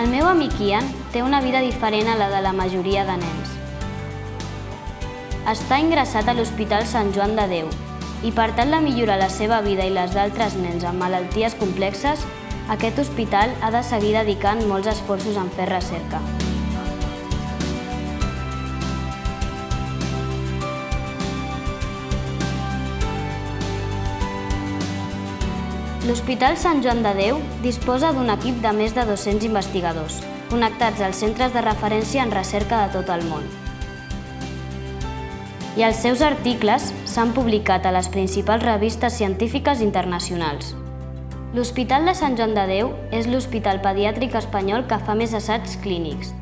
El meu amic Ian té una vida diferent a la de la majoria de nens. Està ingressat a l'Hospital Sant Joan de Déu i per tal de millorar la seva vida i les d'altres nens amb malalties complexes, aquest hospital ha de seguir dedicant molts esforços en fer recerca. L'Hospital Sant Joan de Déu disposa d'un equip de més de 200 investigadors, connectats als centres de referència en recerca de tot el món. I els seus articles s'han publicat a les principals revistes científiques internacionals. L'Hospital de Sant Joan de Déu és l'hospital pediàtric espanyol que fa més assaigs clínics.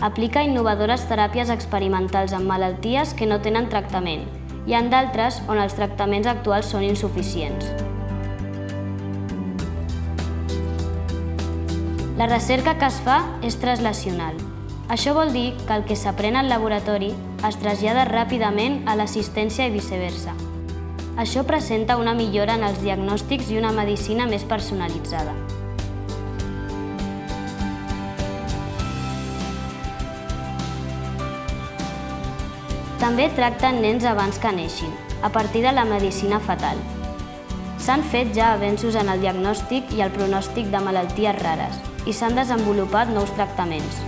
Aplica innovadores teràpies experimentals en malalties que no tenen tractament i en d'altres on els tractaments actuals són insuficients. La recerca que es fa és translacional. Això vol dir que el que s'aprèn al laboratori es trasllada ràpidament a l'assistència i viceversa. Això presenta una millora en els diagnòstics i una medicina més personalitzada. També tracten nens abans que neixin, a partir de la medicina fetal. S'han fet ja avenços en el diagnòstic i el pronòstic de malalties rares i s'han desenvolupat nous tractaments.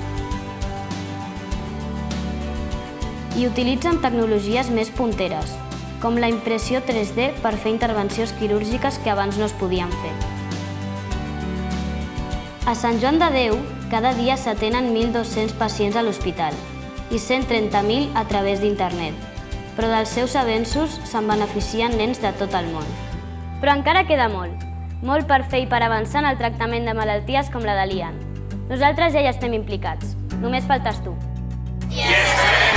I utilitzen tecnologies més punteres, com la impressió 3D per fer intervencions quirúrgiques que abans no es podien fer. A Sant Joan de Déu, cada dia s'atenen 1.200 pacients a l'hospital i 130.000 a través d'internet, però dels seus avenços se'n beneficien nens de tot el món. Però encara queda molt per fer i per avançar en el tractament de malalties com la de l'Ian. Nosaltres ja hi estem implicats, només faltes tu. Yes!